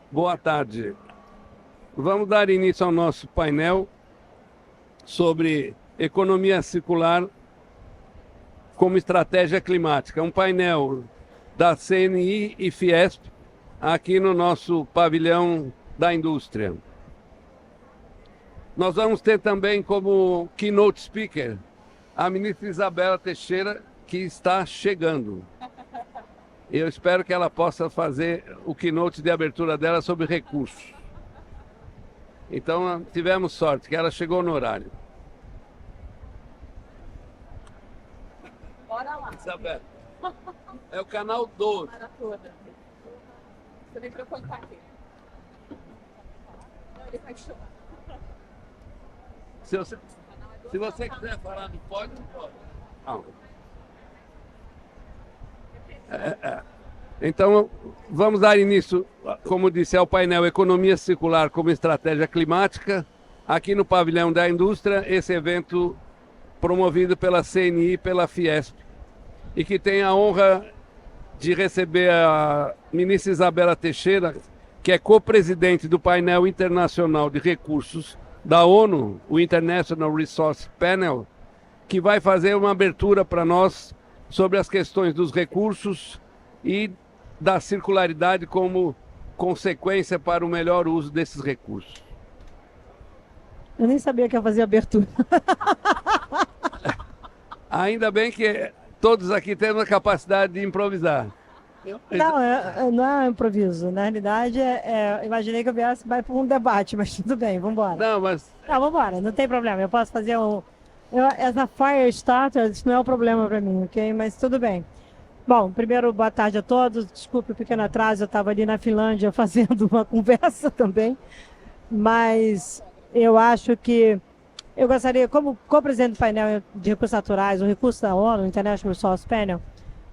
Boa tarde. Vamos dar início ao nosso painel sobre economia circular como estratégia climática. Um painel da CNI e Fiesp aqui no nosso pavilhão da indústria. Nós vamos ter também como keynote speaker a ministra Isabela Teixeira, que está chegando. Eu espero que ela possa fazer o keynote de abertura dela sobre recursos. Então, tivemos sorte, que ela chegou no horário. Bora lá. Isabela, é o canal 12. Para toda. Seu microfone está aqui. Não, ele faz show. Se você quiser falar do pódio, não pode. Não. Então, vamos dar início, como disse, ao painel Economia Circular como Estratégia Climática, aqui no pavilhão da indústria, esse evento promovido pela CNI e pela Fiesp, e que tem a honra de receber a ministra Isabela Teixeira, que é co-presidente do painel internacional de recursos da ONU, o International Resource Panel, que vai fazer uma abertura para nós sobre as questões dos recursos e da circularidade como consequência para o melhor uso desses recursos. Eu nem sabia que ia fazer abertura. Ainda bem que todos aqui temos a capacidade de improvisar. Não é um improviso. Na realidade, imaginei que eu viesse para um debate, mas tudo bem, vamos embora. Não, mas... Não, vamos embora, não tem problema. Eu posso fazer essa fire starter, isso não é um problema para mim, ok? Mas tudo bem. Bom, primeiro, boa tarde a todos. Desculpe o pequeno atraso, eu estava ali na Finlândia fazendo uma conversa também. Mas eu acho que eu gostaria, como co-presidente do painel de recursos naturais, o recurso da ONU, o International Resource Panel,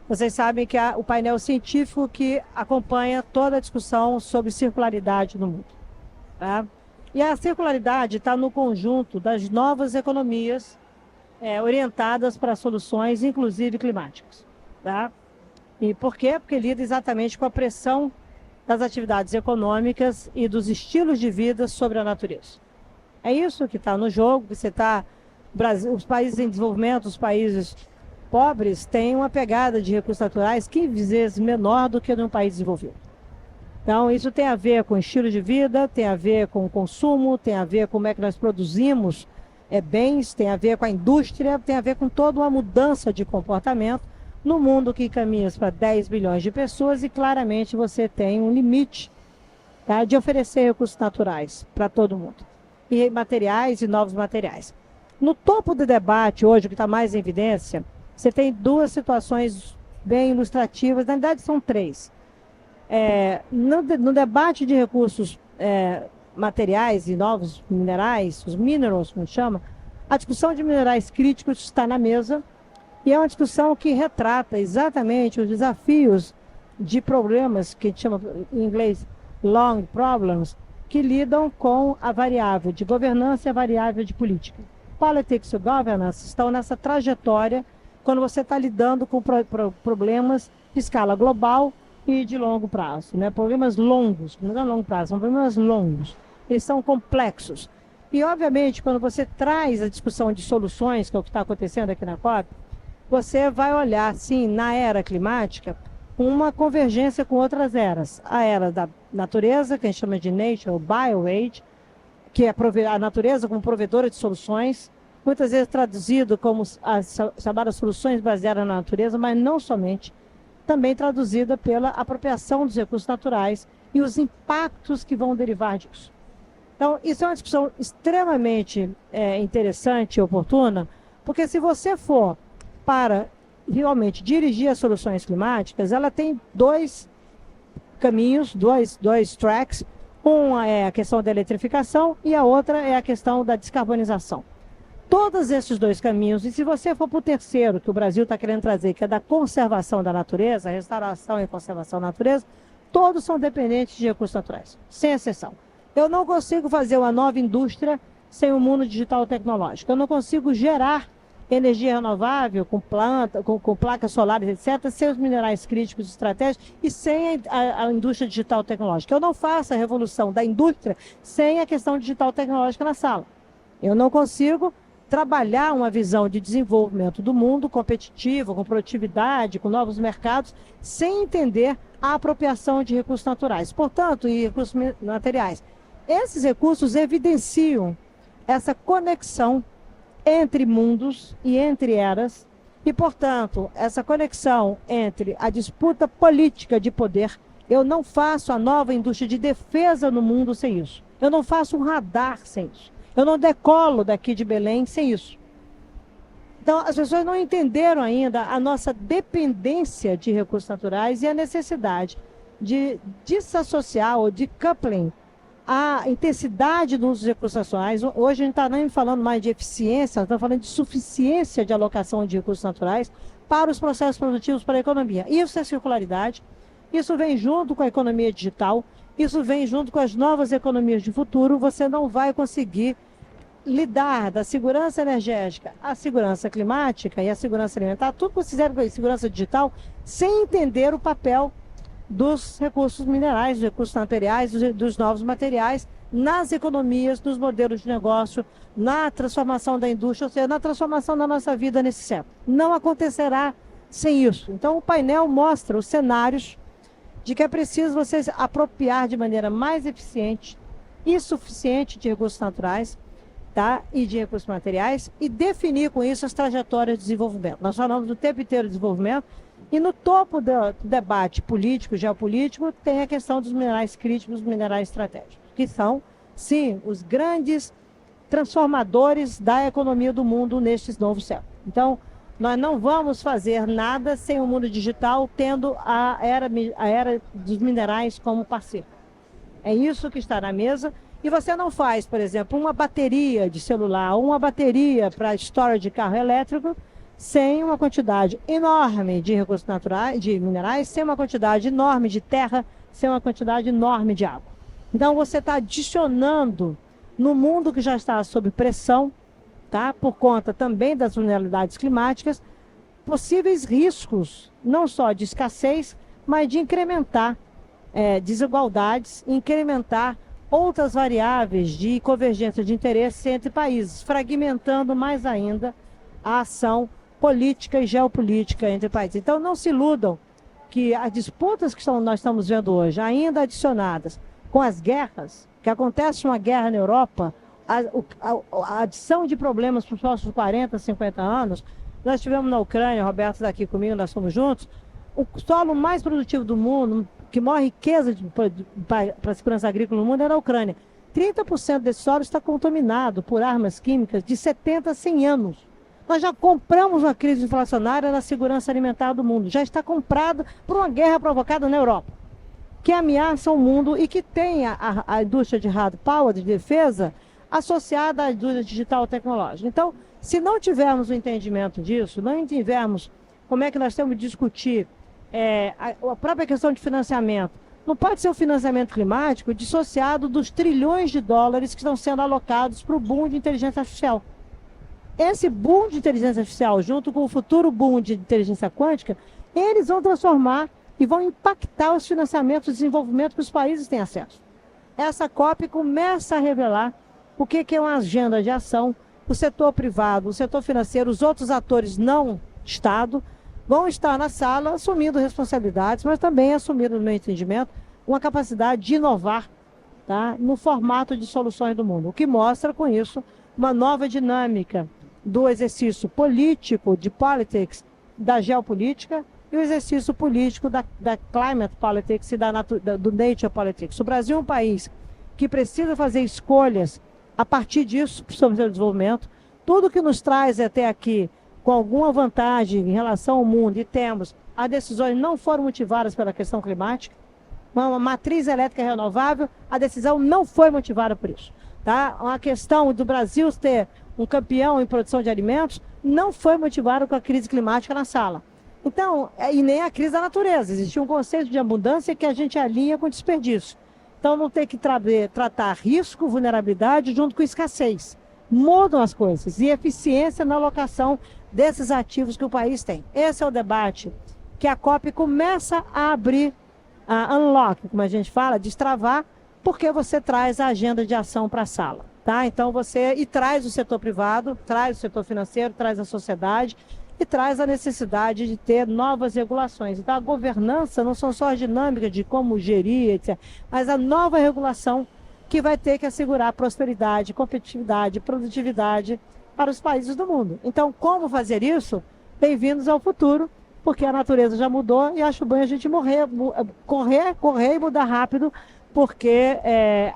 vocês sabem que é o painel científico que acompanha toda a discussão sobre circularidade no mundo. Tá? E a circularidade está no conjunto das novas economias orientadas para soluções, inclusive climáticas. Tá? E por quê? Porque lida exatamente com a pressão das atividades econômicas e dos estilos de vida sobre a natureza. É isso que está no jogo. Os países em desenvolvimento, os países pobres, têm uma pegada de recursos naturais 15 vezes menor do que num país desenvolvido. Então, isso tem a ver com estilo de vida, tem a ver com o consumo, tem a ver com como é que nós produzimos bens, tem a ver com a indústria, tem a ver com toda uma mudança de comportamento no mundo que caminha para 10 bilhões de pessoas e claramente você tem um limite, tá, de oferecer recursos naturais para todo mundo. E materiais e novos materiais. No topo do debate hoje, o que está mais em evidência, você tem duas situações bem ilustrativas, na verdade são três. No debate de recursos materiais e novos minerais, os minerals, como chama, a discussão de minerais críticos está na mesa e é uma discussão que retrata exatamente os desafios de problemas, que a gente chama em inglês long problems, que lidam com a variável de governança e a variável de política. Politics e governance estão nessa trajetória quando você está lidando com problemas de escala global e de longo prazo, né? Problemas longos, não é longo prazo, são problemas longos. Eles são complexos. E, obviamente, quando você traz a discussão de soluções, que é o que está acontecendo aqui na COP, você vai olhar, sim, na era climática, uma convergência com outras eras. A era da natureza, que a gente chama de Nature ou Bio-Age, que é a natureza como provedora de soluções, muitas vezes traduzido como as chamadas soluções baseadas na natureza, mas não somente, também traduzida pela apropriação dos recursos naturais e os impactos que vão derivar disso. Então, isso é uma discussão extremamente interessante e oportuna, porque se você for para realmente dirigir as soluções climáticas, ela tem dois caminhos, dois tracks. Uma é a questão da eletrificação e a outra é a questão da descarbonização. Todos esses dois caminhos, e se você for para o terceiro, que o Brasil está querendo trazer, que é da conservação da natureza, restauração e conservação da natureza, todos são dependentes de recursos naturais, sem exceção. Eu não consigo fazer uma nova indústria sem o mundo digital tecnológico. Eu não consigo gerar energia renovável, com planta, com placas solares, etc., sem os minerais críticos estratégicos e sem a indústria digital tecnológica. Eu não faço a revolução da indústria sem a questão digital tecnológica na sala. Eu não consigo trabalhar uma visão de desenvolvimento do mundo competitivo, com produtividade, com novos mercados, sem entender a apropriação de recursos naturais, portanto, e recursos materiais. Esses recursos evidenciam essa conexão entre mundos e entre eras e, portanto, essa conexão entre a disputa política de poder. Eu não faço a nova indústria de defesa no mundo sem isso. Eu não faço um radar sem isso. Eu não decolo daqui de Belém sem isso. Então, as pessoas não entenderam ainda a nossa dependência de recursos naturais e a necessidade de desassociar ou de coupling a intensidade do uso dos recursos naturais. Hoje a gente está nem falando mais de eficiência, nós estamos falando de suficiência de alocação de recursos naturais para os processos produtivos para a economia. Isso é circularidade, isso vem junto com a economia digital, isso vem junto com as novas economias de futuro. Você não vai conseguir lidar da segurança energética, a segurança climática e a segurança alimentar, tudo que vocês fizeram com a segurança digital, sem entender o papel dos recursos minerais, dos recursos materiais, dos novos materiais, nas economias, nos modelos de negócio, na transformação da indústria, ou seja, na transformação da nossa vida nesse século. Não acontecerá sem isso. Então, o painel mostra os cenários de que é preciso você apropriar de maneira mais eficiente e suficiente de recursos naturais, tá? E de recursos materiais, e definir com isso as trajetórias de desenvolvimento. Nós falamos do tempo inteiro de desenvolvimento, e no topo do debate político, geopolítico, tem a questão dos minerais críticos, dos minerais estratégicos, que são, sim, os grandes transformadores da economia do mundo neste novo século. Então, nós não vamos fazer nada sem o mundo digital, tendo a era dos minerais como parceiro. É isso que está na mesa. E você não faz, por exemplo, uma bateria de celular, uma bateria para storage de carro elétrico, sem uma quantidade enorme de recursos naturais, de minerais, sem uma quantidade enorme de terra, sem uma quantidade enorme de água. Então você está adicionando no mundo que já está sob pressão, tá? Por conta também das vulnerabilidades climáticas, possíveis riscos, não só de escassez, mas de incrementar desigualdades, incrementar outras variáveis de convergência de interesse entre países, fragmentando mais ainda a ação política e geopolítica entre países. Então, não se iludam que as disputas que nós estamos vendo hoje, ainda adicionadas com as guerras, que acontece uma guerra na Europa, a adição de problemas para os próximos 40, 50 anos, nós tivemos na Ucrânia, o Roberto está aqui comigo, nós fomos juntos, o solo mais produtivo do mundo, que maior riqueza para a segurança agrícola no mundo é na Ucrânia. 30% desse solo está contaminado por armas químicas de 70 a 100 anos. Nós já compramos uma crise inflacionária na segurança alimentar do mundo. Já está comprado por uma guerra provocada na Europa, que ameaça o mundo e que tem a indústria de hard power, de defesa, associada à indústria digital tecnológica. Então, se não tivermos o entendimento disso, não tivermos como é que nós temos que discutir a própria questão de financiamento, não pode ser o financiamento climático dissociado dos trilhões de dólares que estão sendo alocados para o boom de inteligência artificial. Esse boom de inteligência artificial, junto com o futuro boom de inteligência quântica, eles vão transformar e vão impactar os financiamentos de desenvolvimento que os países têm acesso. Essa COP começa a revelar o que é uma agenda de ação. O setor privado, o setor financeiro, os outros atores não Estado, vão estar na sala assumindo responsabilidades, mas também assumindo, no meu entendimento, uma capacidade de inovar, tá, no formato de soluções do mundo, o que mostra com isso uma nova dinâmica do exercício político de politics, da geopolítica, e o exercício político da climate politics e do nature politics. O Brasil é um país que precisa fazer escolhas a partir disso sobre o seu desenvolvimento. Tudo que nos traz até aqui com alguma vantagem em relação ao mundo, e temos, as decisões não foram motivadas pela questão climática, uma matriz elétrica renovável, a decisão não foi motivada por isso. Tá? Uma questão do Brasil ter um campeão em produção de alimentos não foi motivada com a crise climática na sala. Então, e nem a crise da natureza. Existia um conceito de abundância que a gente alinha com desperdício. Então, não tem que tratar risco, vulnerabilidade junto com escassez. mudam as coisas e eficiência na alocação desses ativos que o país tem. Esse é o debate que a COP começa a abrir, a unlock, como a gente fala, destravar, porque você traz a agenda de ação para a sala. Tá? Então e traz o setor privado, traz o setor financeiro, traz a sociedade e traz a necessidade de ter novas regulações. Então a governança não são só as dinâmicas de como gerir, etc., mas a nova regulação que vai ter que assegurar prosperidade, competitividade, produtividade para os países do mundo. Então, como fazer isso? Bem-vindos ao futuro, porque a natureza já mudou e acho bom a gente correr e mudar rápido, porque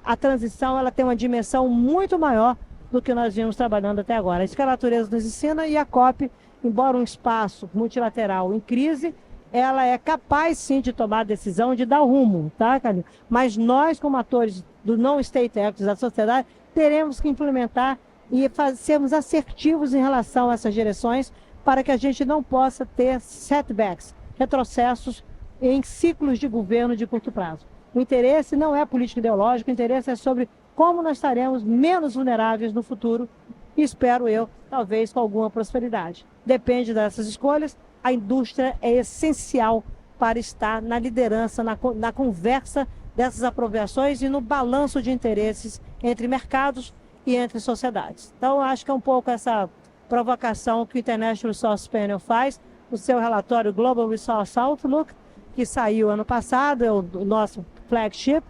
a transição ela tem uma dimensão muito maior do que nós vimos trabalhando até agora. Isso que a natureza nos ensina e a COP, embora um espaço multilateral em crise, ela é capaz sim de tomar a decisão de dar o rumo, tá, Calil? Mas nós, como atores do non-state actors da sociedade, teremos que implementar e sermos assertivos em relação a essas direções para que a gente não possa ter setbacks, retrocessos em ciclos de governo de curto prazo. O interesse não é político ideológico, o interesse é sobre como nós estaremos menos vulneráveis no futuro e, espero eu, talvez com alguma prosperidade. Depende dessas escolhas, a indústria é essencial para estar na liderança, na conversa dessas apropriações e no balanço de interesses entre mercados e entre sociedades. Então, acho que é um pouco essa provocação que o International Resource Panel faz, o seu relatório Global Resource Outlook, que saiu ano passado, é o nosso flagship,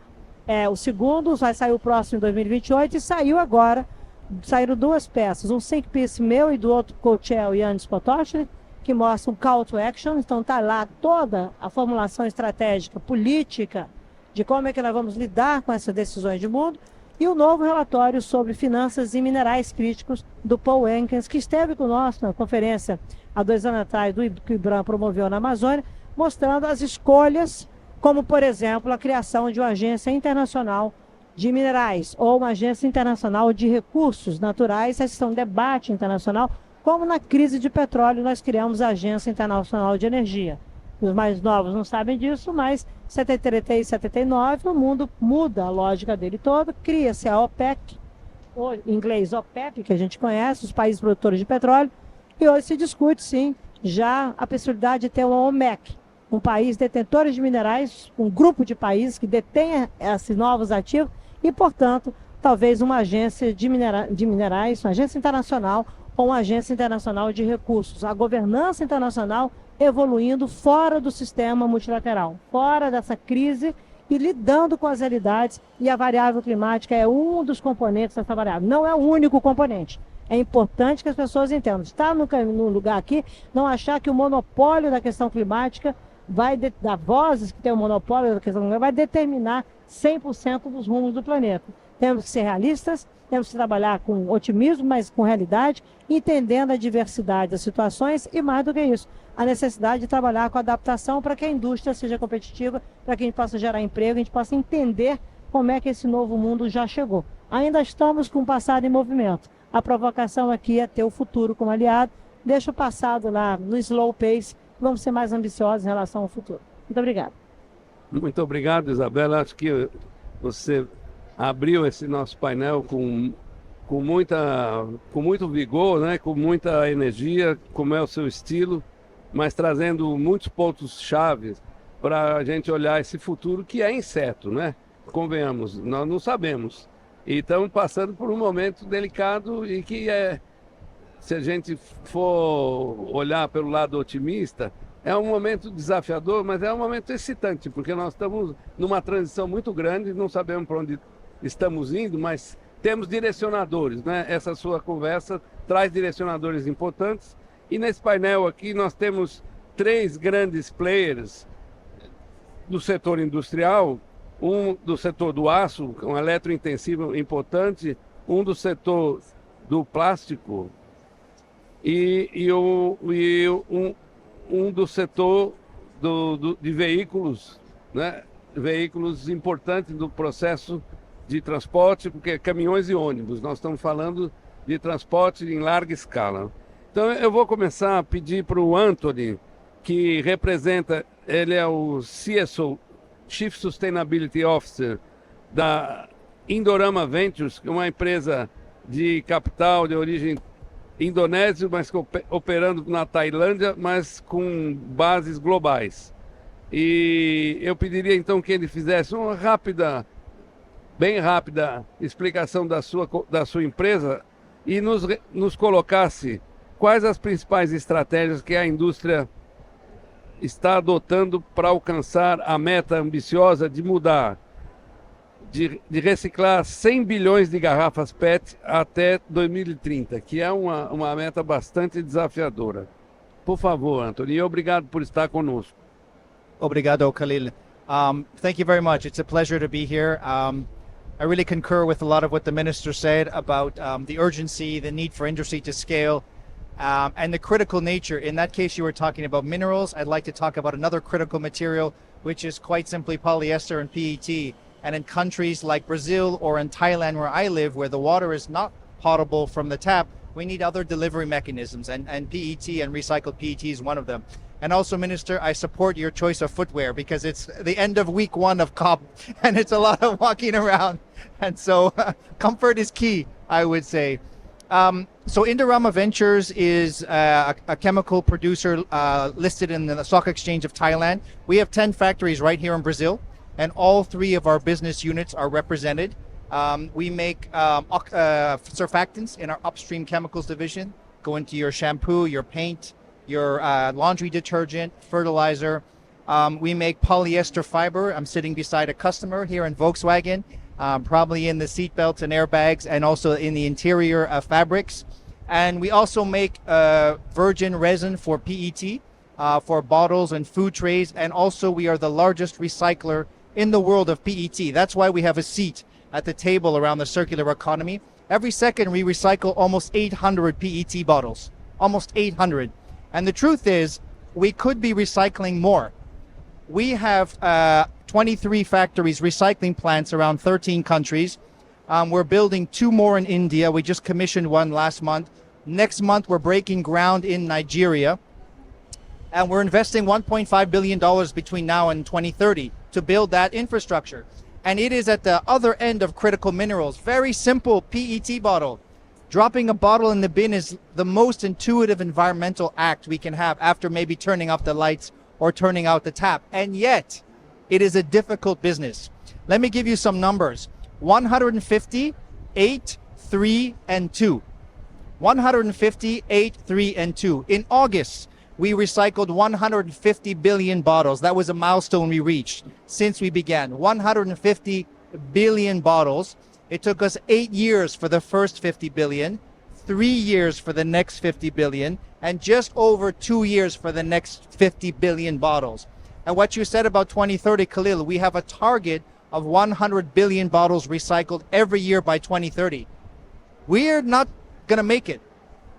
o segundo, vai sair o próximo em 2028, e saíram duas peças, um think piece meu e do outro co-chair, Yannis Potočnik, que mostra um call to action, então está lá toda a formulação estratégica, política, de como é que nós vamos lidar com essas decisões de mundo, e o novo relatório sobre finanças e minerais críticos do Paul Enkens, que esteve conosco na conferência há 2 anos atrás, que o IBRAM promoveu na Amazônia, mostrando as escolhas, como, por exemplo, a criação de uma agência internacional de minerais ou uma agência internacional de recursos naturais. Esse é um debate internacional, como na crise de petróleo nós criamos a Agência Internacional de Energia. Os mais novos não sabem disso, mas em 73 e 79 o mundo muda a lógica dele todo, cria-se a OPEC, ou em inglês OPEP, que a gente conhece, os países produtores de petróleo, e hoje se discute sim já a possibilidade de ter uma OMEC, um país detentor de minerais, um grupo de países que detenha esses novos ativos e, portanto, talvez uma agência de minerais, uma agência internacional ou uma agência internacional de recursos. A governança internacional evoluindo fora do sistema multilateral, fora dessa crise e lidando com as realidades, e a variável climática é um dos componentes dessa variável. Não é o único componente. É importante que as pessoas entendam. Estar no lugar aqui, não achar que o monopólio da questão climática da Vozes, que tem o monopólio da questão climática, vai determinar 100% dos rumos do planeta. Temos que ser realistas, temos que trabalhar com otimismo, mas com realidade, entendendo a diversidade das situações e, mais do que isso, a necessidade de trabalhar com adaptação para que a indústria seja competitiva, para que a gente possa gerar emprego, a gente possa entender como é que esse novo mundo já chegou. Ainda estamos com o passado em movimento. A provocação aqui é ter o futuro como aliado. Deixa o passado lá no slow pace, vamos ser mais ambiciosos em relação ao futuro. Muito obrigada. Muito obrigado, Isabela. Acho que você abriu esse nosso painel com muito vigor, né? Com muita energia, como é o seu estilo, mas trazendo muitos pontos chaves para a gente olhar esse futuro que é incerto, né? Convenhamos, nós não sabemos. E estamos passando por um momento delicado e que se a gente for olhar pelo lado otimista, é um momento desafiador, mas é um momento excitante, porque nós estamos numa transição muito grande, não sabemos para onde estamos indo, mas temos direcionadores, né? Essa sua conversa traz direcionadores importantes. E nesse painel aqui nós temos 3 grandes players do setor industrial, um do setor do aço, um eletrointensivo importante, um do setor do plástico e um do setor de veículos, né? Veículos importantes do processo de transporte, porque caminhões e ônibus, nós estamos falando de transporte em larga escala. Então eu vou começar a pedir para o Anthony, que representa, ele é o CSO, Chief Sustainability Officer da Indorama Ventures, que é uma empresa de capital de origem indonésio, mas operando na Tailândia, mas com bases globais. E eu pediria então que ele fizesse uma bem rápida explicação da sua empresa e nos colocasse quais as principais estratégias que a indústria está adotando para alcançar a meta ambiciosa de mudar, de reciclar 100 bilhões de garrafas PET até 2030, que é uma meta bastante desafiadora. Por favor, Anthony, e obrigado por estar conosco. Obrigado, Khalil. Thank you very much. It's a pleasure to be here. I really concur with a lot of what the minister said about the urgency, the need for industry to scale, and the critical nature. In that case, you were talking about minerals. I'd like to talk about another critical material, which is quite simply polyester and PET. And in countries like Brazil or in Thailand, where I live, where the water is not potable from the tap, we need other delivery mechanisms, and PET and recycled PET is one of them. And also, Minister, I support your choice of footwear because it's the end of week 1 of COP and it's a lot of walking around. And so comfort is key, I would say. So Indorama Ventures is a chemical producer listed in the Stock Exchange of Thailand. We have 10 factories right here in Brazil, and all 3 of our business units are represented. We make surfactants in our upstream chemicals division, go into your shampoo, your paint, your laundry detergent, fertilizer. We make polyester fiber. I'm sitting beside a customer here in Volkswagen, probably in the seatbelts and airbags, and also in the interior fabrics. And we also make virgin resin for PET, for bottles and food trays. And also we are the largest recycler in the world of PET. That's why we have a seat at the table around the circular economy. Every second we recycle almost 800 PET bottles, almost 800. And the truth is, we could be recycling more. We have 23 factories, recycling plants around 13 countries. We're building 2 more in India. We just commissioned one last month. Next month, we're breaking ground in Nigeria. And we're investing $1.5 billion between now and 2030 to build that infrastructure. And it is at the other end of critical minerals. Very simple PET bottle. Dropping a bottle in the bin is the most intuitive environmental act we can have after maybe turning off the lights or turning out the tap. And yet, it is a difficult business. Let me give you some numbers. 150, 8, 3, and 2. 150, 8, 3, and 2. In August, we recycled 150 billion bottles. That was a milestone we reached since we began. 150 billion bottles. It took us 8 years for the first 50 billion, 3 years for the next 50 billion, and just over 2 years for the next 50 billion bottles. And what you said about 2030, Khalil, we have a target of 100 billion bottles recycled every year by 2030. We're not going to make it.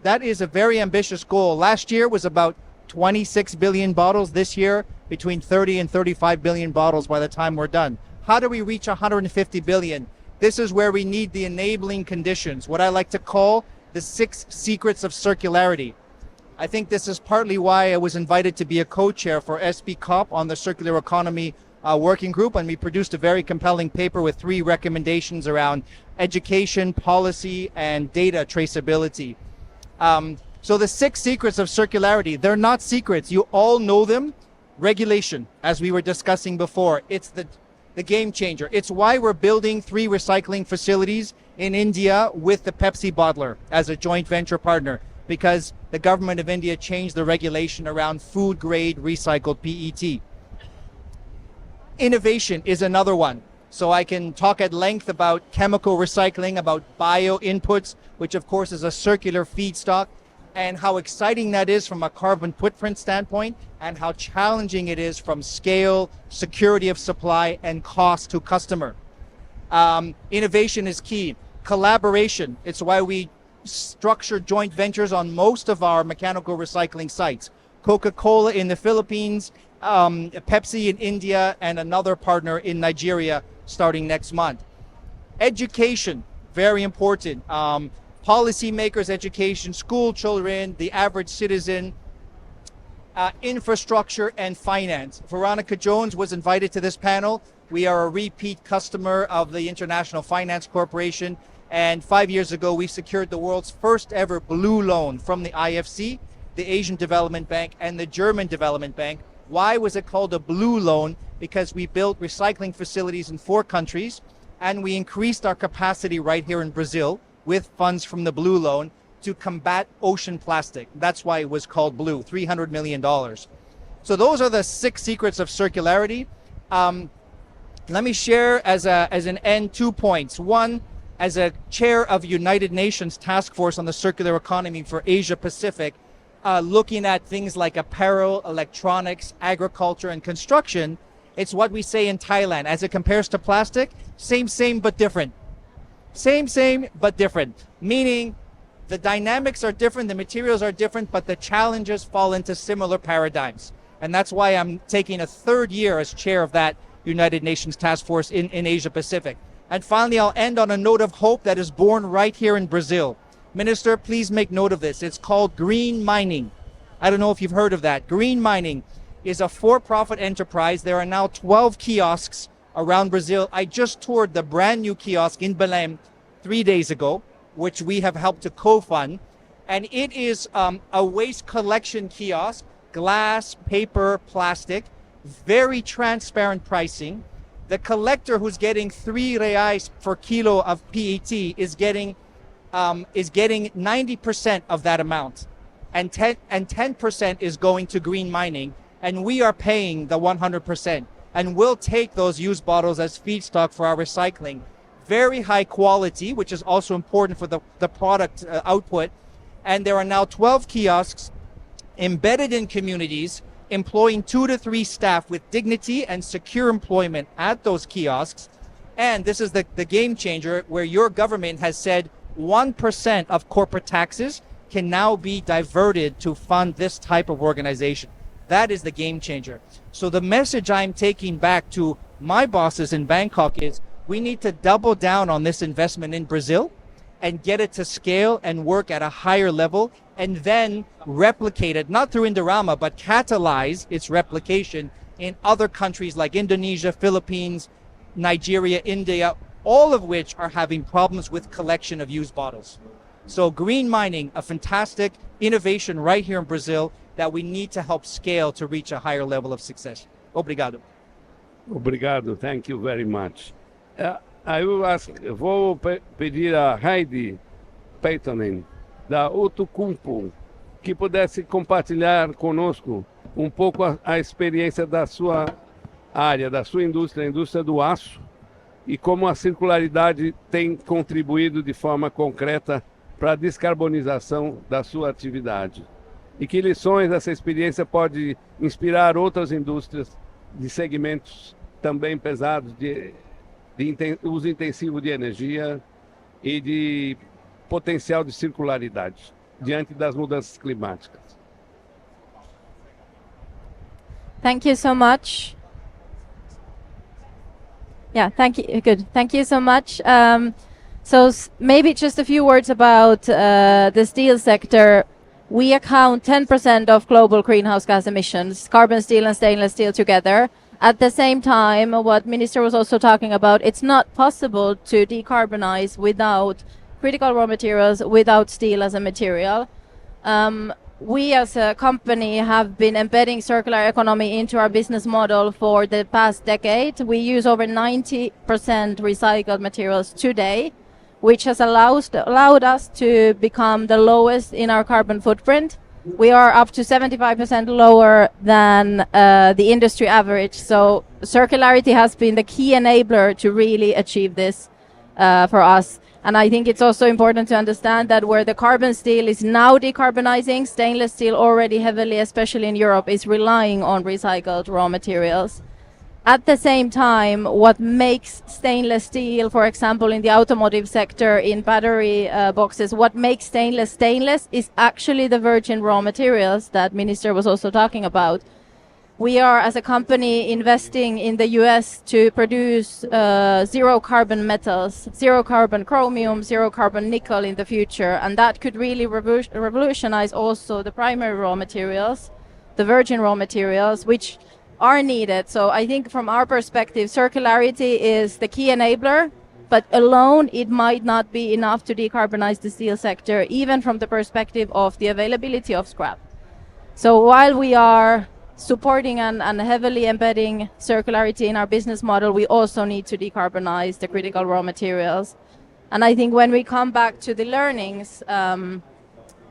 That is a very ambitious goal. Last year was about 26 billion bottles. This year, between 30 and 35 billion bottles by the time we're done. How do we reach 150 billion? This is where we need the enabling conditions, what I like to call the 6 secrets of circularity. I think this is partly why I was invited to be a co-chair for SB COP on the circular economy working group, and we produced a very compelling paper with 3 recommendations around education, policy, and data traceability. So the 6 secrets of circularity, they're not secrets. You all know them. Regulation, as we were discussing before, it's the game changer. It's why we're building 3 recycling facilities in India with the Pepsi bottler as a joint venture partner, because the government of India changed the regulation around food grade recycled PET. Innovation is another one. So I can talk at length about chemical recycling, about bio inputs, which of course is a circular feedstock, and how exciting that is from a carbon footprint standpoint, and how challenging it is from scale, security of supply, and cost to customer. Innovation is key. Collaboration, it's why we structure joint ventures on most of our mechanical recycling sites. Coca-Cola in the Philippines, Pepsi in India, and another partner in Nigeria starting next month. Education, very important. Policymakers' education, school children, the average citizen, infrastructure and finance. Veronica Jones was invited to this panel. We are a repeat customer of the International Finance Corporation, And 5 years ago, we secured the world's first ever blue loan from the IFC, the Asian Development Bank, and the German Development Bank. Why was it called a blue loan? Because we built recycling facilities in 4 countries, and we increased our capacity right here in Brazil with funds from the blue loan to combat ocean plastic. That's why it was called blue, $300 million. So those are the 6 secrets of circularity. Let me share as an end 2 points. One, as a chair of United Nations Task Force on the Circular Economy for Asia Pacific, looking at things like apparel, electronics, agriculture, and construction, it's what we say in Thailand. As it compares to plastic, same, but different. Same, but different. Meaning the dynamics are different, the materials are different, but the challenges fall into similar paradigms. And that's why I'm taking a 3rd year as chair of that United Nations Task Force in Asia Pacific. And finally, I'll end on a note of hope that is born right here in Brazil. Minister, please make note of this. It's called green mining. I don't know if you've heard of that. Green mining is a for-profit enterprise. There are now 12 kiosks around Brazil. I just toured the brand new kiosk in Belém 3 days ago, which we have helped to co-fund. And it is a waste collection kiosk, glass, paper, plastic, very transparent pricing. The collector who's getting 3 reais per kilo of PET is getting 90% of that amount, and 10% is going to green mining, and we are paying the 100%, and we'll take those used bottles as feedstock for our recycling. Very high quality, which is also important for the product output. And there are now 12 kiosks embedded in communities, employing 2 to 3 staff with dignity and secure employment at those kiosks. And this is the game changer, where your government has said 1% of corporate taxes can now be diverted to fund this type of organization. That is the game changer. So the message I'm taking back to my bosses in Bangkok is we need to double down on this investment in Brazil and get it to scale and work at a higher level, and then replicate it, not through Indorama, but catalyze its replication in other countries like Indonesia, Philippines, Nigeria, India, all of which are having problems with collection of used bottles. So green mining, a fantastic innovation right here in Brazil that we need to help scale to reach a higher level of success. Obrigado. Obrigado, thank you very much. I will ask, vou pedir a Heidi Peitonen, da Outokumpu, que pudesse compartilhar conosco um pouco a experiência da sua área, da sua indústria, a indústria do aço, e como a circularidade tem contribuído de forma concreta para a descarbonização da sua atividade. E que lições essa experiência pode inspirar outras indústrias de segmentos também pesados, de uso intensivo de energia e de potencial de circularidade diante das mudanças climáticas. Thank you so much. Yeah, thank you. Good. Thank you so much. So maybe just a few words about the steel sector. We account 10% of global greenhouse gas emissions, carbon steel and stainless steel together. At the same time, what Minister was also talking about, it's not possible to decarbonize without critical raw materials, without steel as a material. We as a company have been embedding circular economy into our business model for the past decade. We use over 90% recycled materials today, which has allowed us to become the lowest in our carbon footprint. We are up to 75% lower than the industry average. So circularity has been the key enabler to really achieve this for us. And I think it's also important to understand that where the carbon steel is now decarbonizing, stainless steel already heavily, especially in Europe, is relying on recycled raw materials. At the same time, what makes stainless steel, for example, in the automotive sector, in battery boxes, what makes stainless is actually the virgin raw materials that Minister was also talking about. We are, as a company, investing in the US to produce zero carbon metals, zero carbon chromium, zero carbon nickel in the future. And that could really revolutionize also the primary raw materials, the virgin raw materials, which are needed. So I think from our perspective, circularity is the key enabler but alone it might not be enough to decarbonize the steel sector, even from the perspective of the availability of scrap. So while we are supporting and heavily embedding circularity in our business model, we also need to decarbonize the critical raw materials. And I think when we come back to the learnings,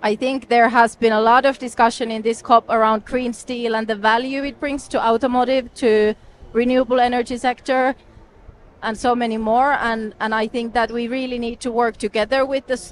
I think there has been a lot of discussion in this COP around green steel and the value it brings to automotive, to renewable energy sector, and so many more. And I think that we really need to work together with this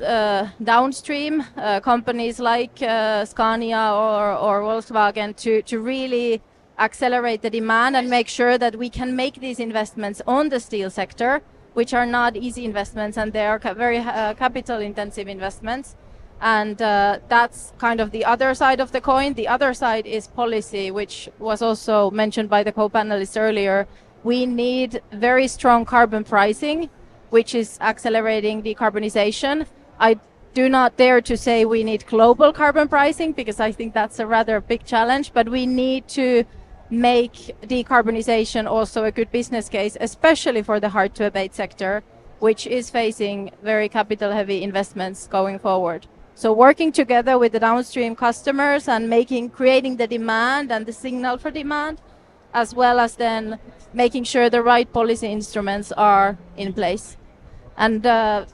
downstream companies like Scania or Volkswagen to really accelerate the demand and make sure that we can make these investments on the steel sector, which are not easy investments, and they are very capital intensive investments. And that's kind of the other side of the coin. The other side is policy, which was also mentioned by the co-panelists earlier. We need very strong carbon pricing, which is accelerating decarbonization. I do not dare to say we need global carbon pricing, because I think that's a rather big challenge, but we need to make decarbonization also a good business case, especially for the hard to abate sector, which is facing very capital heavy investments going forward. So working together with the downstream customers and creating the demand and the signal for demand, as well as then making sure the right policy instruments are in place. And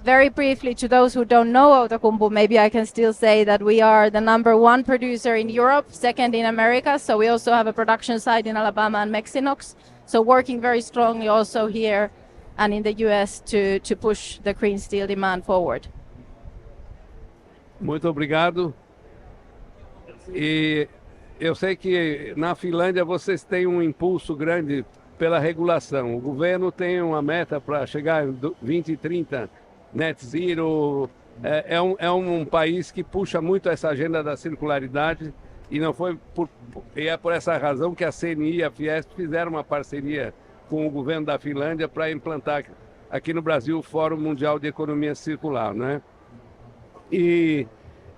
very briefly, to those who don't know Outokumpu, maybe I can still say that we are the #1 producer in Europe, second in America. So we also have a production site in Alabama and Mexinox. So working very strongly also here and in the US to push the green steel demand forward. Muito obrigado. E eu sei que na Finlândia vocês têm um impulso grande pela regulação. O governo tem uma meta para chegar em 2030, net zero. É um país que puxa muito essa agenda da circularidade e é por essa razão que a CNI e a Fiesp fizeram uma parceria com o governo da Finlândia para implantar aqui no Brasil o Fórum Mundial de Economia Circular, né? E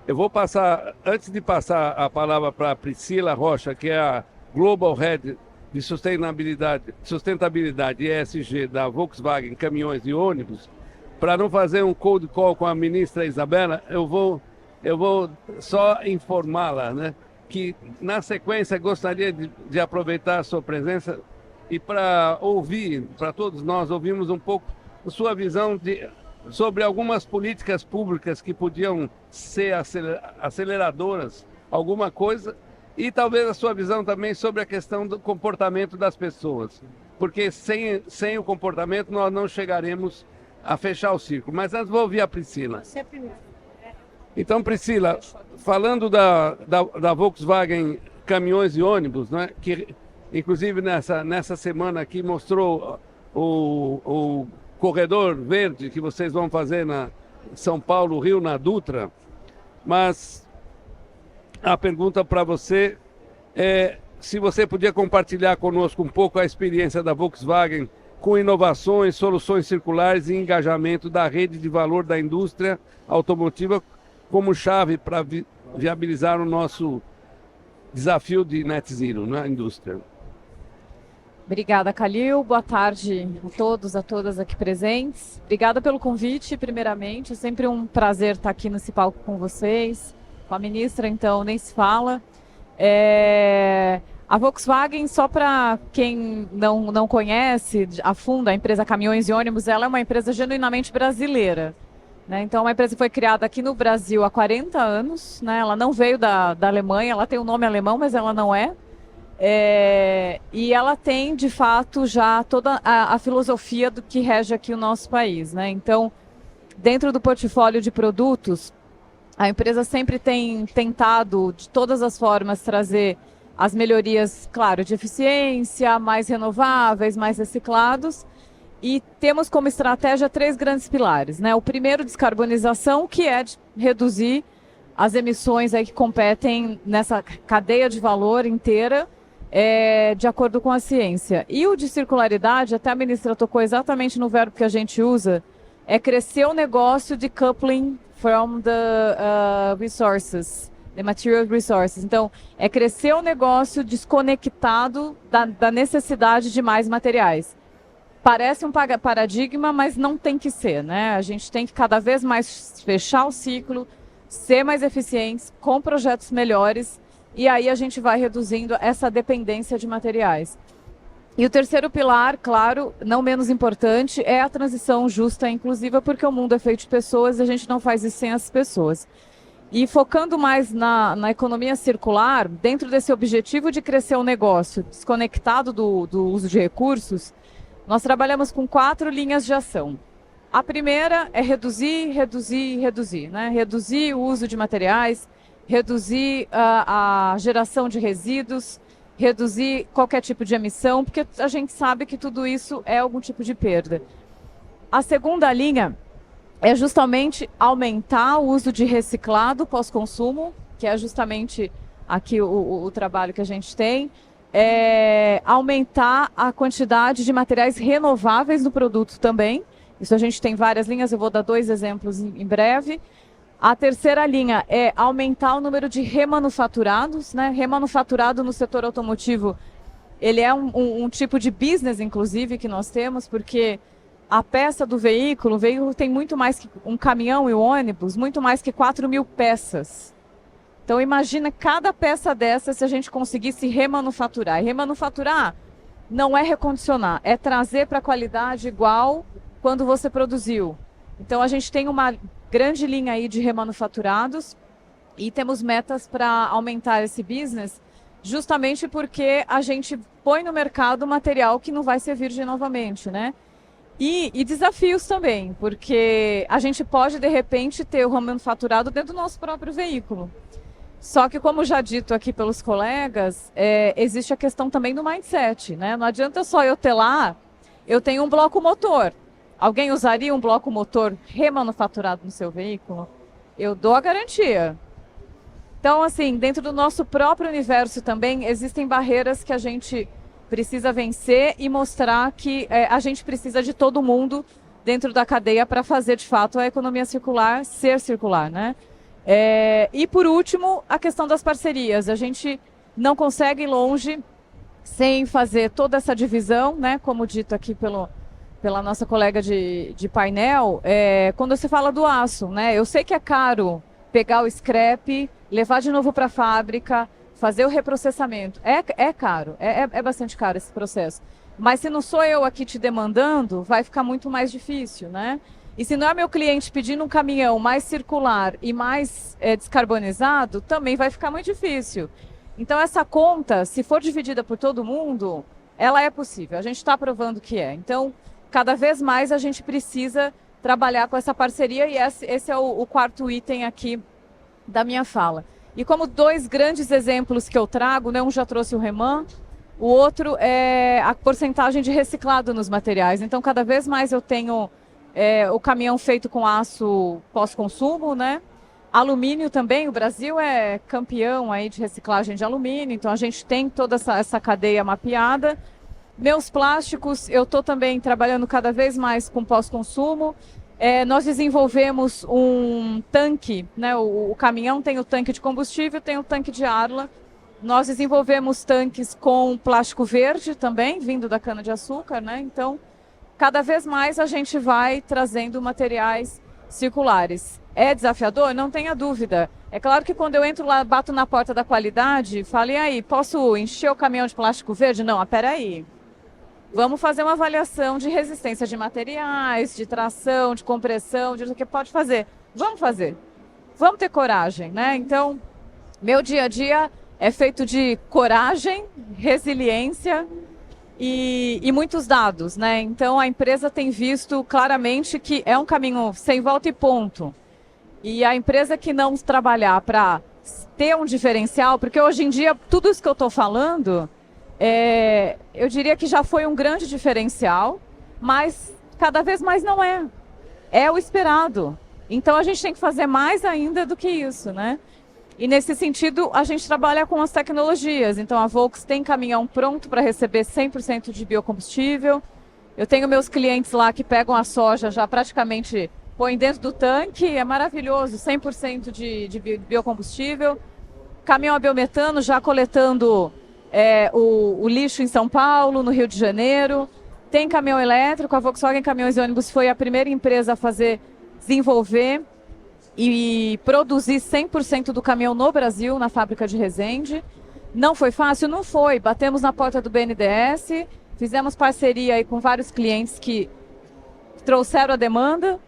eu vou passar, antes de passar a palavra para a Priscila Rocha, que é a Global Head de Sustentabilidade e ESG da Volkswagen Caminhões e Ônibus, para não fazer um cold call com a ministra Isabela, eu vou só informá-la, né, que na sequência gostaria de aproveitar a sua presença e para ouvir, para todos nós ouvirmos um pouco a sua visão sobre algumas políticas públicas que podiam ser aceleradoras, alguma coisa, e talvez a sua visão também sobre a questão do comportamento das pessoas, porque sem o comportamento nós não chegaremos a fechar o círculo. Mas antes vou ouvir a Priscila. Você é primeiro. Então, Priscila, falando da Volkswagen Caminhões e Ônibus, né, que inclusive nessa semana aqui mostrou o corredor verde que vocês vão fazer na São Paulo, Rio, na Dutra, mas a pergunta para você é se você podia compartilhar conosco um pouco a experiência da Volkswagen com inovações, soluções circulares e engajamento da rede de valor da indústria automotiva como chave para viabilizar o nosso desafio de net zero na indústria. Obrigada, Kalil. Boa tarde a todos, a todas aqui presentes. Obrigada pelo convite, primeiramente. É sempre um prazer estar aqui nesse palco com vocês. Com a ministra, então, nem se fala. A Volkswagen, só para quem não conhece a fundo a empresa Caminhões e Ônibus, ela é uma empresa genuinamente brasileira, né? Então, é uma empresa que foi criada aqui no Brasil há 40 anos, né? Ela não veio da Alemanha, ela tem um nome alemão, mas ela não é. E ela tem, de fato, já toda a filosofia do que rege aqui o nosso país, né? Então, dentro do portfólio de produtos, a empresa sempre tem tentado, de todas as formas, trazer as melhorias, claro, de eficiência, mais renováveis, mais reciclados. E temos como estratégia 3 grandes pilares, né? O primeiro, descarbonização, que é de reduzir as emissões aí que competem nessa cadeia de valor inteira, de acordo com a ciência. E o de circularidade, até a ministra tocou exatamente no verbo que a gente usa, é crescer o negócio de coupling from the resources, the material resources. Então, é crescer o negócio desconectado da necessidade de mais materiais. Parece um paradigma, mas não tem que ser, né? A gente tem que cada vez mais fechar o ciclo, ser mais eficientes, com projetos melhores, e aí a gente vai reduzindo essa dependência de materiais. E o terceiro pilar, claro, não menos importante, é a transição justa e inclusiva, porque o mundo é feito de pessoas e a gente não faz isso sem as pessoas. E focando mais na economia circular, dentro desse objetivo de crescer o negócio desconectado do uso de recursos, nós trabalhamos com 4 linhas de ação. A primeira é reduzir, reduzir, reduzir, né? Reduzir o uso de materiais, reduzir a geração de resíduos, reduzir qualquer tipo de emissão, porque a gente sabe que tudo isso é algum tipo de perda. A segunda linha é justamente aumentar o uso de reciclado pós-consumo, que é justamente aqui o trabalho que a gente tem, aumentar a quantidade de materiais renováveis no produto também. Isso a gente tem várias linhas, eu vou dar 2 exemplos em breve. A terceira linha é aumentar o número de remanufaturados, né? Remanufaturado no setor automotivo, ele é um tipo de business, inclusive, que nós temos, porque a peça do veículo, o veículo tem muito mais que um caminhão e um ônibus, muito mais que 4.000 peças. Então imagina cada peça dessa se a gente conseguisse remanufaturar. E remanufaturar não é recondicionar, é trazer para a qualidade igual quando você produziu. Então a gente tem uma grande linha aí de remanufaturados e temos metas para aumentar esse business, justamente porque a gente põe no mercado material que não vai ser virgem novamente, né? E desafios também, porque a gente pode, de repente, ter o remanufaturado dentro do nosso próprio veículo. Só que, como já dito aqui pelos colegas, existe a questão também do mindset, né? Não adianta só eu ter lá, eu tenho um bloco motor. Alguém usaria um bloco motor remanufaturado no seu veículo? Eu dou a garantia. Então, assim, dentro do nosso próprio universo também existem barreiras que a gente precisa vencer e mostrar que a gente precisa de todo mundo dentro da cadeia para fazer, de fato, a economia circular ser circular, né? E, por último, a questão das parcerias. A gente não consegue ir longe sem fazer toda essa divisão, né? Como dito aqui pela nossa colega de painel, quando se fala do aço, né? Eu sei que é caro pegar o scrap, levar de novo para a fábrica, fazer o reprocessamento. É caro, é bastante caro esse processo. Mas se não sou eu aqui te demandando, vai ficar muito mais difícil, né? E se não é meu cliente pedindo um caminhão mais circular e mais descarbonizado, também vai ficar muito difícil. Então essa conta, se for dividida por todo mundo, ela é possível. A gente está provando que é. Então, cada vez mais a gente precisa trabalhar com essa parceria e esse é o quarto item aqui da minha fala. E como 2 grandes exemplos que eu trago, né, um já trouxe o Reman, o outro é a porcentagem de reciclado nos materiais. Então, cada vez mais eu tenho o caminhão feito com aço pós-consumo, né? Alumínio também, o Brasil é campeão aí de reciclagem de alumínio, então a gente tem toda essa cadeia mapeada. Meus plásticos, eu estou também trabalhando cada vez mais com pós-consumo. Nós desenvolvemos um tanque, né? O caminhão tem o tanque de combustível, tem o tanque de Arla. Nós desenvolvemos tanques com plástico verde também, vindo da cana-de-açúcar, né? Então, cada vez mais a gente vai trazendo materiais circulares. É desafiador? Não tenha dúvida. É claro que quando eu entro lá, bato na porta da qualidade, falo, e aí, posso encher o caminhão de plástico verde? Não, peraí. Vamos fazer uma avaliação de resistência de materiais, de tração, de compressão, de o que pode fazer. Vamos fazer. Vamos ter coragem, né? Então, meu dia a dia é feito de coragem, resiliência e muitos dados, né? Então, a empresa tem visto claramente que é um caminho sem volta e ponto. E a empresa que não trabalhar para ter um diferencial, porque hoje em dia, tudo isso que eu estou falando... eu diria que já foi um grande diferencial, mas cada vez mais não é. É o esperado. Então a gente tem que fazer mais ainda do que isso, né? E nesse sentido a gente trabalha com as tecnologias. Então a Volks tem caminhão pronto para receber 100% de biocombustível. Eu tenho meus clientes lá que pegam a soja já praticamente põem dentro do tanque, é maravilhoso, 100% de biocombustível. Caminhão a biometano já coletando o lixo em São Paulo, no Rio de Janeiro. Tem caminhão elétrico, a Volkswagen Caminhões e Ônibus foi a primeira empresa a desenvolver e produzir 100% do caminhão no Brasil, na fábrica de Resende. Não foi fácil? Não foi. Batemos na porta do BNDES, fizemos parceria aí com vários clientes que trouxeram a demanda.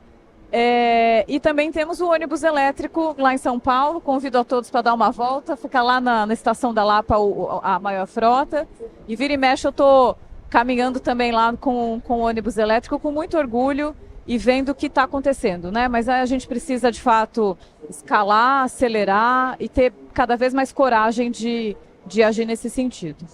E também temos o ônibus elétrico lá em São Paulo. Convido a todos para dar uma volta. Fica lá na Estação da Lapa a maior frota. E vira e mexe eu estou caminhando também lá com o ônibus elétrico com muito orgulho e vendo o que está acontecendo, né? Mas a gente precisa, de fato, escalar, acelerar e ter cada vez mais coragem de agir nesse sentido.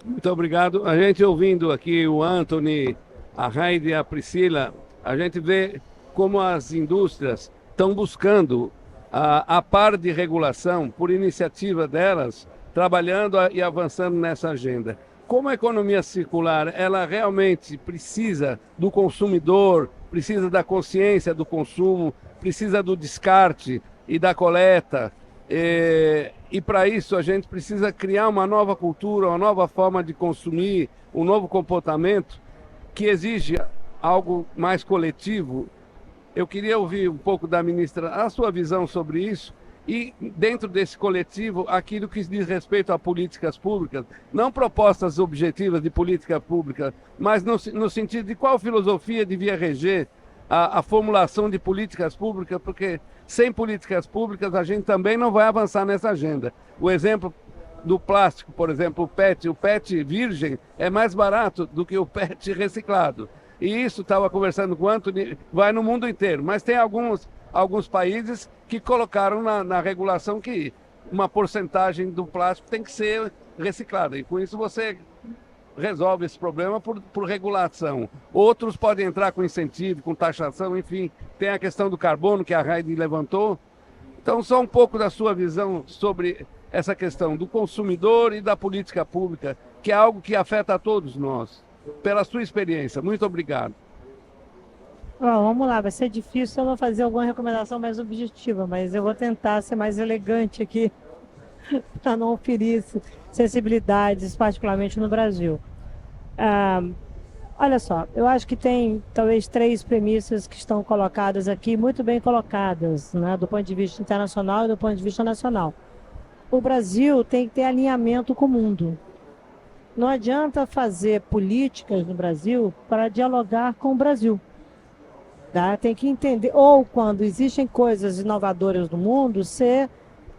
Muito obrigado. A gente ouvindo aqui o Anthony, a Heidi e a Priscila, a gente vê como as indústrias estão buscando, a par de regulação, por iniciativa delas, trabalhando e avançando nessa agenda. Como a economia circular, ela realmente precisa do consumidor, precisa da consciência do consumo, precisa do descarte e da coleta. E para isso a gente precisa criar uma nova cultura, uma nova forma de consumir, um novo comportamento que exige algo mais coletivo. Eu queria ouvir um pouco da ministra a sua visão sobre isso e, dentro desse coletivo, aquilo que diz respeito a políticas públicas, não propostas objetivas de política pública, mas no sentido de qual filosofia devia reger a formulação de políticas públicas, porque sem políticas públicas a gente também não vai avançar nessa agenda. O exemplo do plástico, por exemplo, o PET virgem é mais barato do que o PET reciclado. E isso, estava conversando com o Anthony, vai no mundo inteiro, mas tem alguns países que colocaram na regulação que uma porcentagem do plástico tem que ser reciclada. E com isso você resolve esse problema por regulação. Outros podem entrar com incentivo, com taxação, enfim. Tem a questão do carbono que a Heidi levantou. Então, só um pouco da sua visão sobre essa questão do consumidor e da política pública, que é algo que afeta a todos nós. Pela sua experiência. Muito obrigado. Bom, vamos lá, vai ser difícil eu não fazer alguma recomendação mais objetiva, mas eu vou tentar ser mais elegante aqui para não ferir sensibilidades, particularmente no Brasil. Olha só, eu acho que tem talvez 3 premissas que estão colocadas aqui, muito bem colocadas, né, do ponto de vista internacional e do ponto de vista nacional. O Brasil tem que ter alinhamento com o mundo. Não adianta fazer políticas no Brasil para dialogar com o Brasil. Tá? Tem que entender, ou quando existem coisas inovadoras no mundo,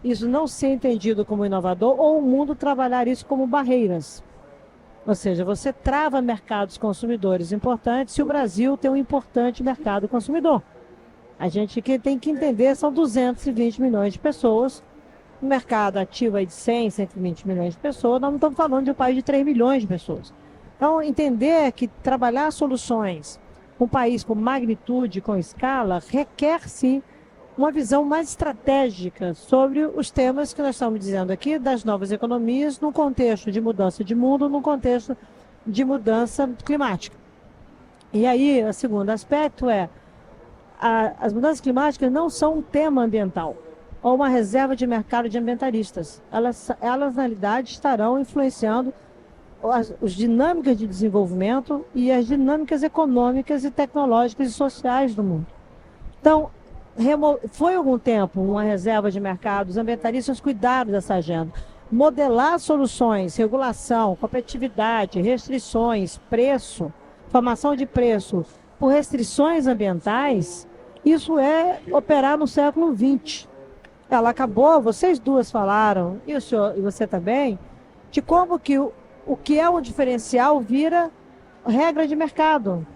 isso não ser entendido como inovador, ou o mundo trabalhar isso como barreiras. Ou seja, você trava mercados consumidores importantes se o Brasil tem um importante mercado consumidor. A gente tem que entender, são 220 milhões de pessoas, um mercado ativo aí de 100, 120 milhões de pessoas, nós não estamos falando de um país de 3 milhões de pessoas. Então, entender que trabalhar soluções com um país com magnitude, com escala, requer, sim, uma visão mais estratégica sobre os temas que nós estamos dizendo aqui, das novas economias, num contexto de mudança de mundo, num contexto de mudança climática. E aí, o segundo aspecto as mudanças climáticas não são um tema ambiental, ou uma reserva de mercado de ambientalistas. Elas na realidade, estarão influenciando as dinâmicas de desenvolvimento e as dinâmicas econômicas e tecnológicas e sociais do mundo. Então, foi algum tempo uma reserva de mercado, os ambientalistas cuidaram dessa agenda. Modelar soluções, regulação, competitividade, restrições, preço, formação de preço por restrições ambientais, isso é operar no século XX. Ela acabou, vocês duas falaram, e o senhor e você também, de como que o que é um diferencial vira regra de mercado.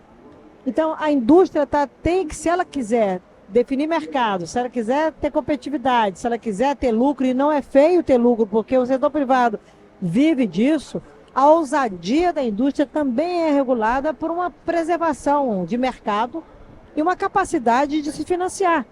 Então, a indústria tem que, se ela quiser definir mercado, se ela quiser ter competitividade, se ela quiser ter lucro, e não é feio ter lucro, porque o setor privado vive disso, a ousadia da indústria também é regulada por uma preservação de mercado e uma capacidade de se financiar.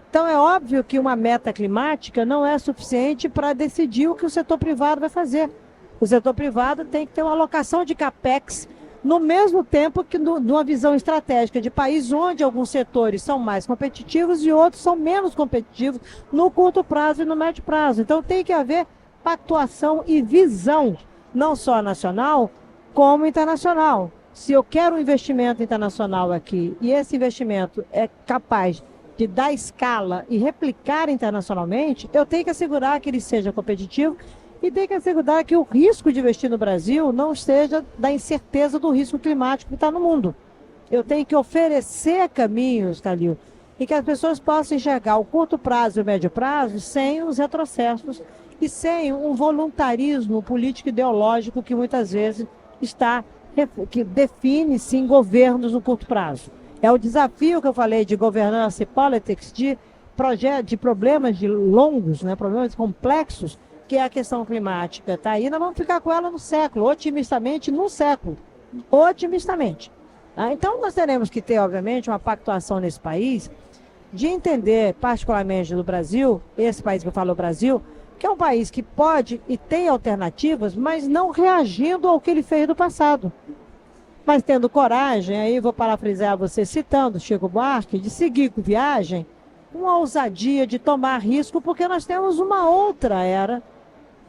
Então, é óbvio que uma meta climática não é suficiente para decidir o que o setor privado vai fazer. O setor privado tem que ter uma alocação de capex no mesmo tempo que numa visão estratégica de país onde alguns setores são mais competitivos e outros são menos competitivos no curto prazo e no médio prazo. Então tem que haver pactuação e visão, não só nacional, como internacional. Se eu quero um investimento internacional aqui e esse investimento é capaz de dar escala e replicar internacionalmente, eu tenho que assegurar que ele seja competitivo e tenho que assegurar que o risco de investir no Brasil não esteja da incerteza do risco climático que está no mundo. Eu tenho que oferecer caminhos, Calil, e que as pessoas possam enxergar o curto prazo e o médio prazo sem os retrocessos e sem um voluntarismo político ideológico que muitas vezes que define, sim, governos no curto prazo. É o desafio que eu falei de governança e politics, de problemas longos, né, problemas complexos, que é a questão climática. Tá aí, nós vamos ficar com ela no século, otimistamente, no século. Otimistamente. Então, nós teremos que ter, obviamente, uma pactuação nesse país de entender, particularmente do Brasil, esse país que eu falo, o Brasil, que é um país que pode e tem alternativas, mas não reagindo ao que ele fez no passado. Mas tendo coragem, aí vou parafrasear você citando Chico Buarque, de seguir com viagem, uma ousadia de tomar risco, porque nós temos uma outra era,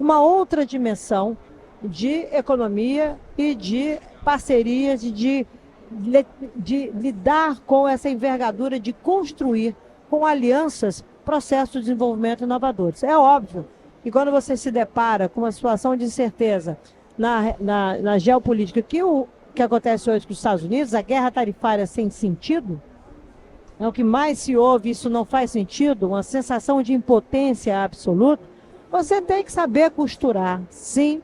uma outra dimensão de economia e de parcerias e de lidar com essa envergadura de construir com alianças processos de desenvolvimento inovadores. É óbvio que quando você se depara com uma situação de incerteza na geopolítica que acontece hoje com os Estados Unidos, a guerra tarifária sem sentido, é o que mais se ouve, isso não faz sentido, uma sensação de impotência absoluta, você tem que saber costurar, sim,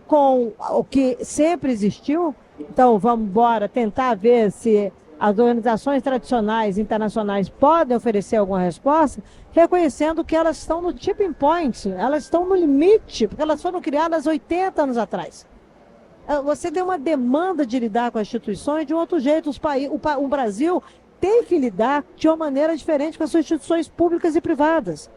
com o que sempre existiu. Então, vamos embora tentar ver se as organizações tradicionais internacionais podem oferecer alguma resposta, reconhecendo que elas estão no tipping point, elas estão no limite, porque elas foram criadas 80 anos atrás. Você tem uma demanda de lidar com as instituições de um outro jeito. O Brasil tem que lidar de uma maneira diferente com as suas instituições públicas e privadas.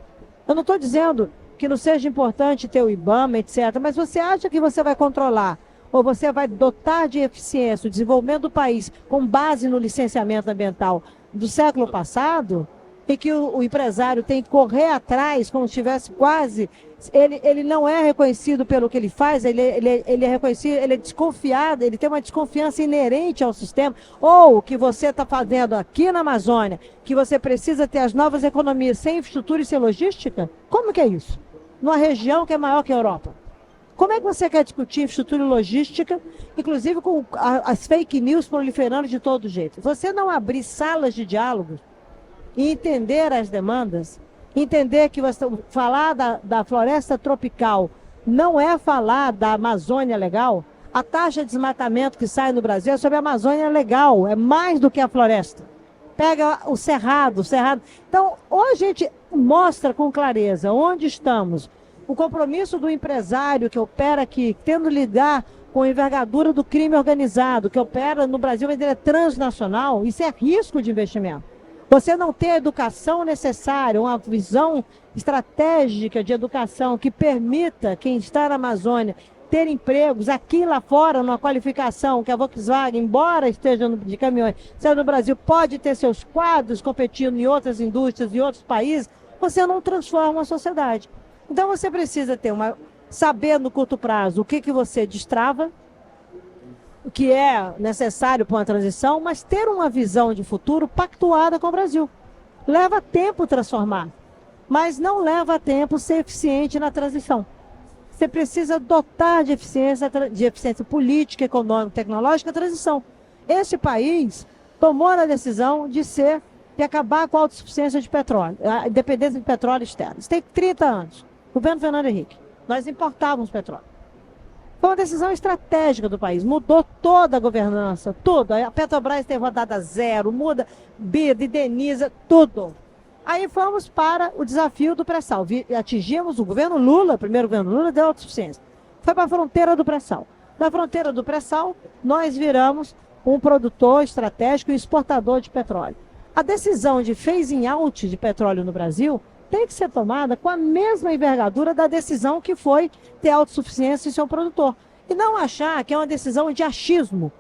Eu não estou dizendo que não seja importante ter o IBAMA, etc., mas você acha que você vai controlar ou você vai dotar de eficiência o desenvolvimento do país com base no licenciamento ambiental do século passado, e que o empresário tem que correr atrás como se tivesse quase... Ele não é reconhecido pelo que ele faz, ele é reconhecido, ele é desconfiado, ele tem uma desconfiança inerente ao sistema, ou que você está fazendo aqui na Amazônia, que você precisa ter as novas economias sem infraestrutura e sem logística? Como que é isso? Numa região que é maior que a Europa. Como é que você quer discutir infraestrutura e logística, inclusive com as fake news proliferando de todo jeito? Você não abrir salas de diálogo e entender as demandas, entender que falar da floresta tropical não é falar da Amazônia legal. A taxa de desmatamento que sai no Brasil é sobre a Amazônia legal, é mais do que a floresta. Pega o cerrado. Então, ou a gente mostra com clareza onde estamos, o compromisso do empresário que opera aqui, tendo lidar com a envergadura do crime organizado, que opera no Brasil, mas ele é transnacional, isso é risco de investimento. Você não ter a educação necessária, uma visão estratégica de educação que permita quem está na Amazônia ter empregos aqui e lá fora, numa qualificação que a Volkswagen, embora esteja de caminhões, seja no Brasil, pode ter seus quadros competindo em outras indústrias e outros países, você não transforma a sociedade. Então você precisa ter saber no curto prazo o que você destrava, o que é necessário para uma transição, mas ter uma visão de futuro pactuada com o Brasil. Leva tempo transformar, mas não leva tempo ser eficiente na transição. Você precisa dotar de eficiência política, econômica, tecnológica a transição. Este país tomou a decisão de acabar com a autossuficiência de petróleo, a independência de petróleo externo. Isso tem 30 anos. Governo Fernando Henrique. Nós importávamos petróleo. Foi uma decisão estratégica do país, mudou toda a governança, tudo. A Petrobras teve rodada zero, muda, BID, indeniza, tudo. Aí fomos para o desafio do pré-sal. Atingimos o governo Lula, o primeiro governo Lula, deu autossuficiência. Foi para a fronteira do pré-sal. Na fronteira do pré-sal, nós viramos um produtor estratégico e exportador de petróleo. A decisão de phasing out de petróleo no Brasil tem que ser tomada com a mesma envergadura da decisão que foi ter autossuficiência e ser um produtor. E não achar que é uma decisão de achismo.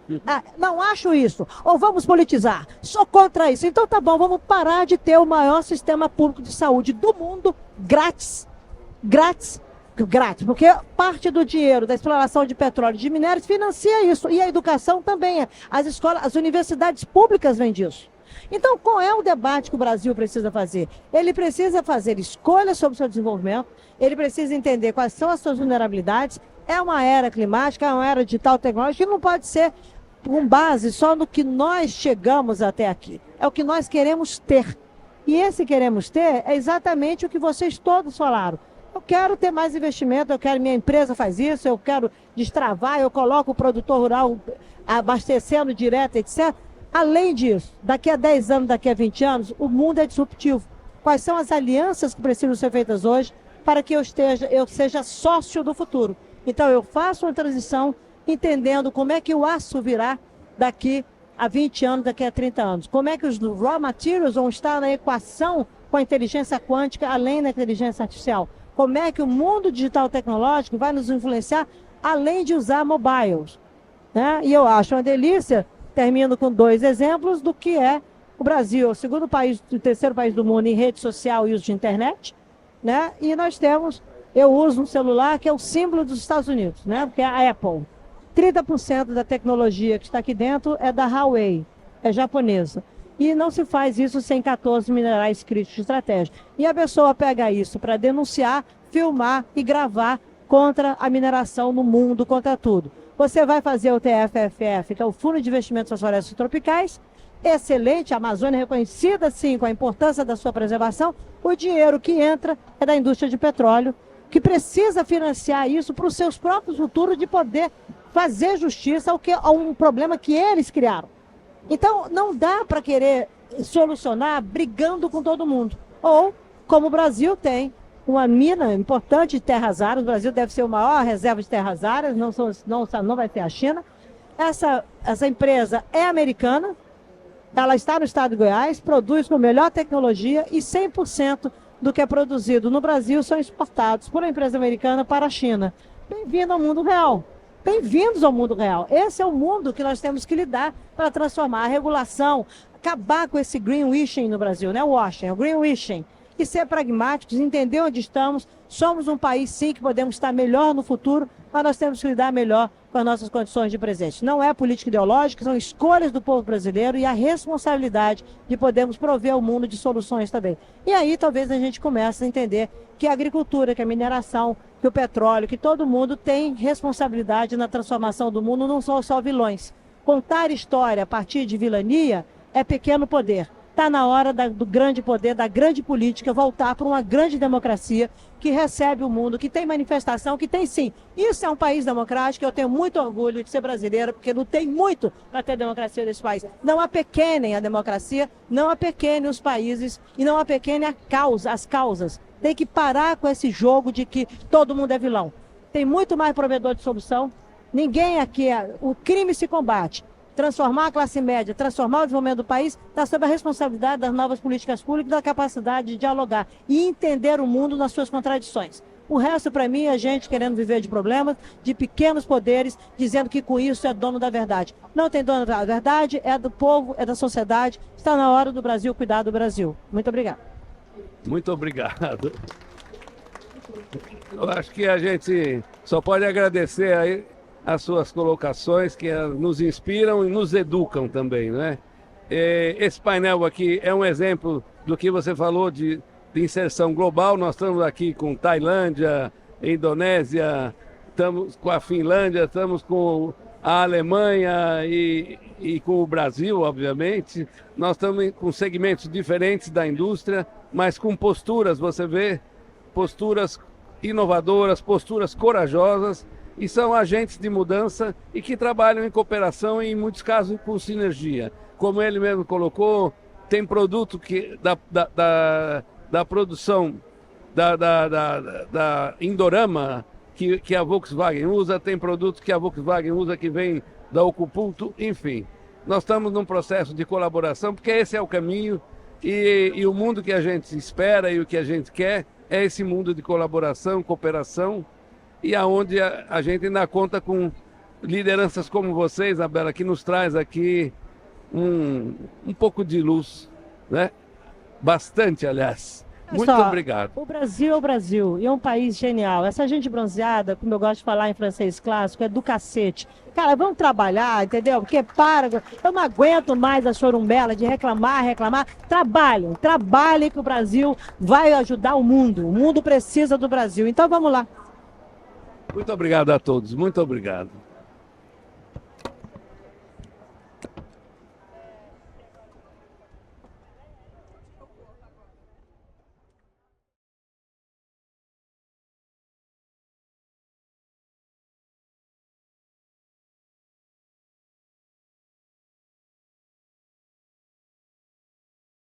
Não acho isso. Ou vamos politizar. Sou contra isso. Então tá bom, vamos parar de ter o maior sistema público de saúde do mundo, grátis, grátis, porque parte do dinheiro da exploração de petróleo e de minérios financia isso, e a educação também. As escolas, as universidades públicas vêm disso. Então, qual é o debate que o Brasil precisa fazer? Ele precisa fazer escolhas sobre o seu desenvolvimento, ele precisa entender quais são as suas vulnerabilidades. É uma era climática, é uma era digital tecnológica, que não pode ser com base só no que nós chegamos até aqui. É o que nós queremos ter. E esse queremos ter é exatamente o que vocês todos falaram. Eu quero ter mais investimento, eu quero, minha empresa faz isso, eu quero destravar, eu coloco o produtor rural abastecendo direto, etc. Além disso, daqui a 10 anos, daqui a 20 anos, o mundo é disruptivo. Quais são as alianças que precisam ser feitas hoje para que eu seja sócio do futuro? Então, eu faço uma transição entendendo como é que o aço virá daqui a 20 anos, daqui a 30 anos. Como é que os raw materials vão estar na equação com a inteligência quântica, além da inteligência artificial. Como é que o mundo digital tecnológico vai nos influenciar, além de usar mobiles. Né? E eu acho uma delícia, termino com 2 exemplos do que é o Brasil, o segundo país, o terceiro país do mundo em rede social e uso de internet. Né? E nós temos, eu uso um celular que é o símbolo dos Estados Unidos, né? Que é a Apple. 30% da tecnologia que está aqui dentro é da Huawei, é japonesa. E não se faz isso sem 14 minerais críticos de estratégia. E a pessoa pega isso para denunciar, filmar e gravar contra a mineração no mundo, contra tudo. Você vai fazer o TFFF, que é o Fundo de Investimentos das Florestas Tropicais, excelente, a Amazônia reconhecida, sim, com a importância da sua preservação. O dinheiro que entra é da indústria de petróleo, que precisa financiar isso para os seus próprios futuros, de poder fazer justiça a um problema que eles criaram. Então, não dá para querer solucionar brigando com todo mundo. Ou, como o Brasil tem uma mina importante de terras raras, o Brasil deve ser a maior reserva de terras raras, não vai ser a China. Essa empresa é americana, ela está no estado de Goiás, produz com melhor tecnologia e 100% do que é produzido no Brasil são exportados por uma empresa americana para a China. Bem-vindo ao mundo real. Bem-vindos ao mundo real. Esse é o mundo que nós temos que lidar para transformar a regulação, acabar com esse greenwashing no Brasil, né? O washing, o greenwashing. E ser pragmáticos, entender onde estamos. Somos um país, sim, que podemos estar melhor no futuro, mas nós temos que lidar melhor com as nossas condições de presente. Não é política ideológica, são escolhas do povo brasileiro e a responsabilidade de podermos prover o mundo de soluções também. E aí talvez a gente comece a entender que a agricultura, que a mineração, que o petróleo, que todo mundo tem responsabilidade na transformação do mundo, não são só vilões. Contar história a partir de vilania é pequeno poder. Está na hora do grande poder, da grande política, voltar para uma grande democracia que recebe o mundo, que tem manifestação, que tem sim. Isso é um país democrático, eu tenho muito orgulho de ser brasileira, porque não tem muito para ter democracia nesse país. Não apequenem a democracia, não apequenem os países e não apequenem as causas. Tem que parar com esse jogo de que todo mundo é vilão. Tem muito mais provedor de solução. Ninguém aqui, o crime se combate. Transformar a classe média, transformar o desenvolvimento do país, está sob a responsabilidade das novas políticas públicas, da capacidade de dialogar e entender o mundo nas suas contradições. O resto, para mim, é gente querendo viver de problemas, de pequenos poderes, dizendo que com isso é dono da verdade. Não tem dono da verdade, é do povo, é da sociedade. Está na hora do Brasil cuidar do Brasil. Muito obrigado. Muito obrigado. Eu acho que a gente só pode agradecer aí as suas colocações, que nos inspiram e nos educam também, né? Esse painel aqui é um exemplo do que você falou de inserção global. Nós estamos aqui com Tailândia, Indonésia, estamos com a Finlândia, estamos com a Alemanha e com o Brasil, obviamente. Nós estamos com segmentos diferentes da indústria, mas com posturas, você vê, posturas inovadoras, posturas corajosas, e são agentes de mudança e que trabalham em cooperação e, em muitos casos, com sinergia. Como ele mesmo colocou, tem produto que, da produção da Indorama que a Volkswagen usa, tem produto que a Volkswagen usa que vem da Ocupunto, enfim. Nós estamos num processo de colaboração, porque esse é o caminho e o mundo que a gente espera e o que a gente quer é esse mundo de colaboração, cooperação, e aonde a gente ainda conta com lideranças como você, Isabela, que nos traz aqui um pouco de luz, né? Bastante, aliás. Muito Só, obrigado. O Brasil é o Brasil e é um país genial. Essa gente bronzeada, como eu gosto de falar em francês clássico, é do cacete. Cara, vamos trabalhar, entendeu? Porque eu não aguento mais a chorumbela de reclamar. Trabalhem que o Brasil vai ajudar o mundo. O mundo precisa do Brasil. Então vamos lá. Muito obrigado a todos. Muito obrigado.